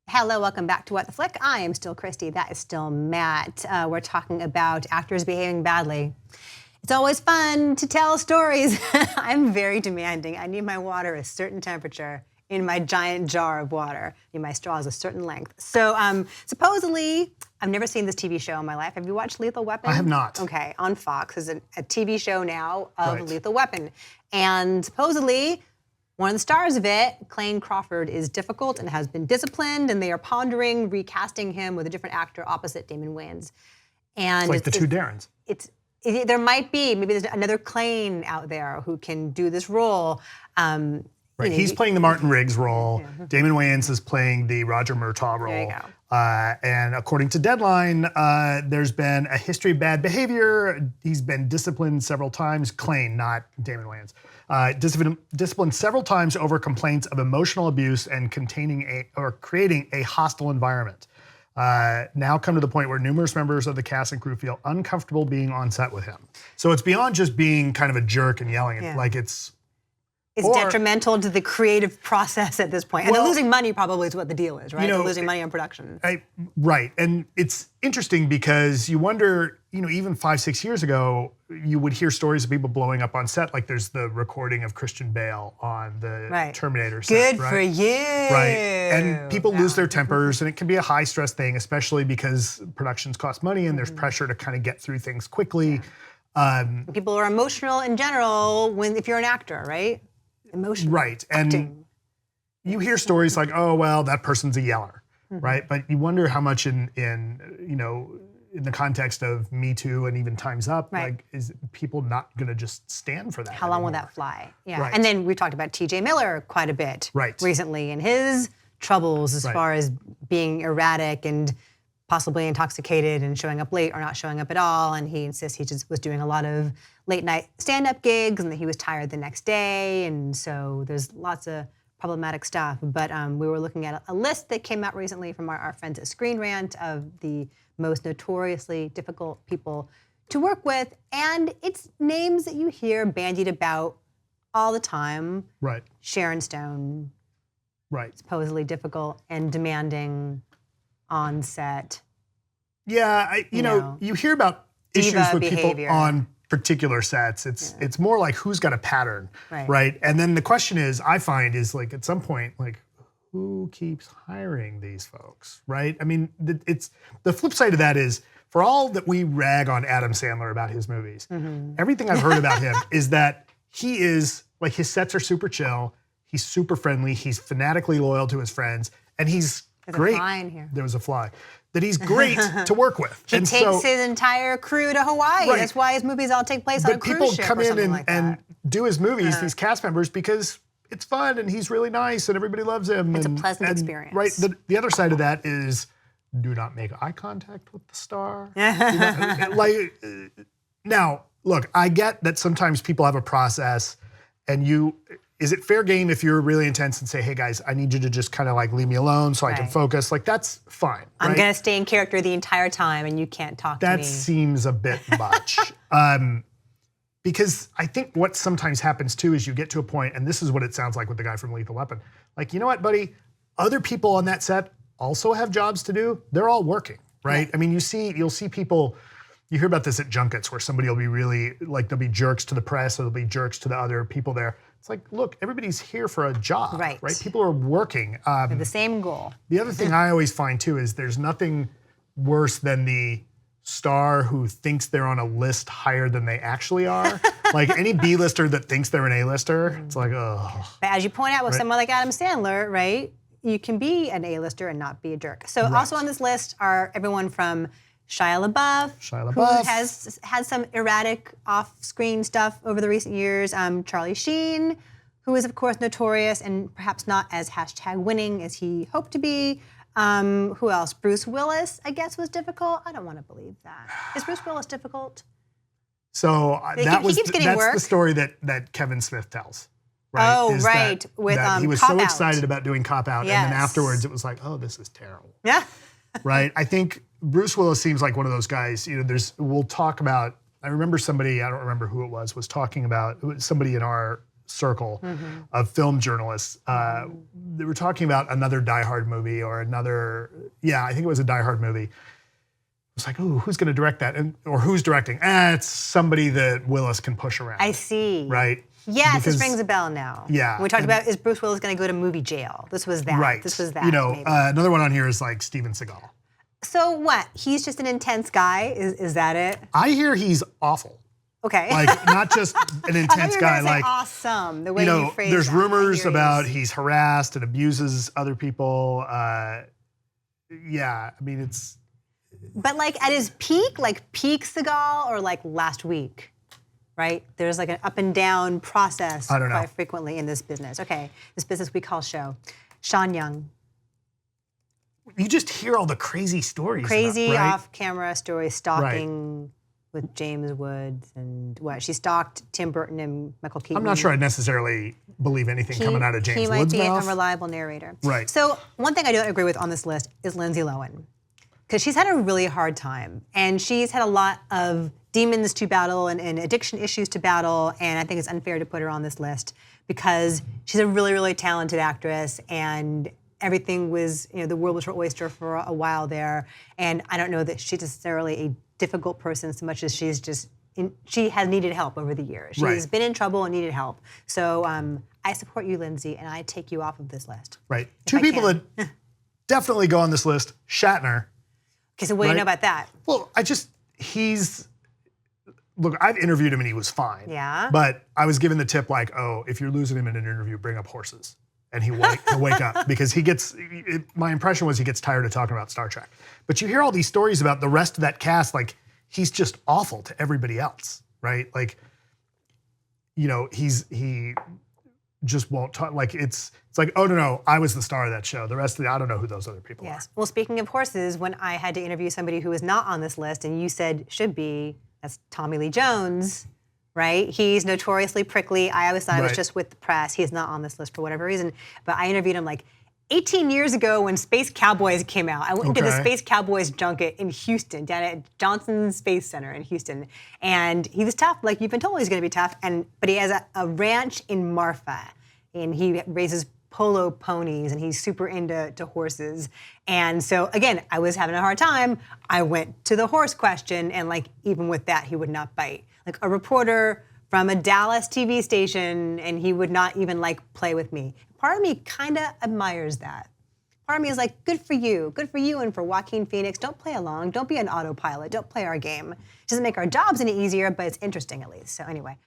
Hello, welcome back to What the Flick. I am still Christy. That is still Matt. We're talking about actors behaving badly. It's always fun to tell stories. I'm very demanding. I need my water a certain temperature in my giant jar of water. I need my straws a certain length. So supposedly, I've never seen this TV show in my life. Have you watched Lethal Weapon? I have not. Okay, on Fox. There's a TV show now of Lethal Weapon. And supposedly, one of the stars of it, Clayne Crawford, is difficult and has been disciplined, and they are pondering recasting him with a different actor opposite Damon Wayans. And it's like the two Darrens. There might be, maybe there's another Clayne out there who can do this role. Right, he's playing the Martin Riggs role. Yeah. Damon Wayans is playing the Roger Murtaugh role. There you go. And according to Deadline, there's been a history of bad behavior. He's been disciplined several times. Clayne, not Damon Wayans. Disciplined several times over complaints of emotional abuse and creating a hostile environment. Now come to the point where numerous members of the cast and crew feel uncomfortable being on set with him. So it's beyond just being kind of a jerk and yelling. Yeah. Like it's detrimental to the creative process at this point. And they're losing money probably is what the deal is, right? They're losing money on production. Right. And it's interesting because you wonder, even 5-6 years ago, you would hear stories of people blowing up on set. Like there's the recording of Christian Bale on the Terminator set. Good for you. Right. And people lose their tempers, and it can be a high stress thing, especially because productions cost money and there's pressure to kind of get through things quickly. People are emotional in general if you're an actor, right? Emotional. Right. And you hear stories like, oh, well, that person's a yeller, right? But you wonder how much in the context of Me Too and even Time's Up, like, is people not going to just stand for that How long will that fly? Yeah. Right. And then we talked about TJ Miller quite a bit recently and his troubles as far as being erratic and possibly intoxicated and showing up late or not showing up at all. And he insists he just was doing a lot of late night stand-up gigs and that he was tired the next day. And so there's lots of problematic stuff. But we were looking at a list that came out recently from our friends at Screen Rant of the most notoriously difficult people to work with. And it's names that you hear bandied about all the time. Right. Sharon Stone. Right. Supposedly difficult and demanding on set. Yeah, you hear about issues with people on particular sets. It's more like who's got a pattern, right? And then the question is, I find, is like at some point, like who keeps hiring these folks, right? I mean, it's the flip side of that is, for all that we rag on Adam Sandler about his movies, everything I've heard about him is that he is, like, his sets are super chill, he's super friendly, he's fanatically loyal to his friends, and he's great. There's a fly in here. There was a fly. That he's great to work with. He takes his entire crew to Hawaii. Right. That's why his movies all take place on a cruise ship. But people come in and do his movies, these cast members, because it's fun and he's really nice and everybody loves him. It's a pleasant experience. Right. The other side of that is, do not make eye contact with the star. Now, look, I get that sometimes people have a process, and is it fair game if you're really intense and say, hey guys, I need you to just kind of like leave me alone so I can focus? Like, that's fine. I'm going to stay in character the entire time and you can't talk to me. That seems a bit much. Because I think what sometimes happens too is you get to a point, and this is what it sounds like with the guy from Lethal Weapon. Like, you know what, buddy? Other people on that set also have jobs to do. They're all working, right? I mean, you'll see people, you hear about this at junkets where somebody will be really, like, they'll be jerks to the press or they'll be jerks to the other people there. It's like, look, everybody's here for a job, right? People are working. For the same goal. The other thing I always find too is there's nothing worse than the star who thinks they're on a list higher than they actually are. Like any B-lister that thinks they're an A-lister, it's like, oh. But as you point out with someone like Adam Sandler, right? You can be an A-lister and not be a jerk. So also on this list are everyone from Shia LaBeouf, who has had some erratic off-screen stuff over the recent years. Charlie Sheen, who is, of course, notorious and perhaps not as #winning as he hoped to be. Who else? Bruce Willis, I guess, was difficult. I don't want to believe that. Is Bruce Willis difficult? So that's the story that Kevin Smith tells. Right? Oh, right. With he was so excited about doing Cop Out, and then afterwards it was like, oh, this is terrible. Yeah. Right? I think Bruce Willis seems like one of those guys, we'll talk about, I remember somebody, I don't remember who it was talking about, somebody in our circle of film journalists. They were talking about another Die Hard movie or another, I think it was a Die Hard movie. It's like, ooh, who's going to direct that? Or who's directing? It's somebody that Willis can push around. I see. Right? Yes, this rings a bell now. Yeah. We talked about, is Bruce Willis going to go to movie jail? This was that. Right. This was that. Another one on here is like Steven Seagal. So what? He's just an intense guy? Is that it? I hear he's awful. Okay. Like, not just an intense guy. Like awesome, the way you phrase there's that. rumors about he's harassed and abuses other people. I mean, it's... But like at his peak, like peak Seagal or like last week, right? There's like an up and down process quite frequently in this business. Okay, this business we call show. Sean Young. You just hear all the crazy stories. Crazy off-camera stories, stalking with James Woods and what? She stalked Tim Burton and Michael Keaton. I'm not sure I necessarily believe anything coming out of James Woods' mouth. He might be an unreliable narrator. Right. So one thing I don't agree with on this list is Lindsay Lohan. Because she's had a really hard time. And she's had a lot of demons to battle and addiction issues to battle. And I think it's unfair to put her on this list because she's a really, really talented actress. And everything was, the world was her oyster for a while there. And I don't know that she's necessarily a difficult person so much as she has needed help over the years. She's been in trouble and needed help. So I support you, Lindsay, and I take you off of this list. Right. Two people that definitely go on this list, Shatner. Okay, so what do you know about that? Well, look, I've interviewed him and he was fine. Yeah. But I was given the tip like, if you're losing him in an interview, bring up horses. And he'll wake up because my impression was he gets tired of talking about Star Trek. But you hear all these stories about the rest of that cast, like he's just awful to everybody else, right? Like, he just won't talk. Like it's like, oh no, I was the star of that show. The rest of I don't know who those other people are. Well, speaking of horses, when I had to interview somebody who was not on this list and you said should be, that's Tommy Lee Jones, right? He's notoriously prickly. I always thought it was just with the press. He's not on this list for whatever reason. But I interviewed him like 18 years ago when Space Cowboys came out. I went to the Space Cowboys junket in Houston, down at Johnson Space Center in Houston. And he was tough, like you've been told he's gonna be tough. But he has a ranch in Marfa. And he raises polo ponies and he's super into horses. And so again, I was having a hard time. I went to the horse question and like even with that, he would not bite. Like a reporter from a Dallas TV station and he would not even like play with me. Part of me kind of admires that. Part of me is like, good for you and for Joaquin Phoenix. Don't play along, don't be an autopilot, don't play our game. It doesn't make our jobs any easier, but it's interesting at least. So anyway.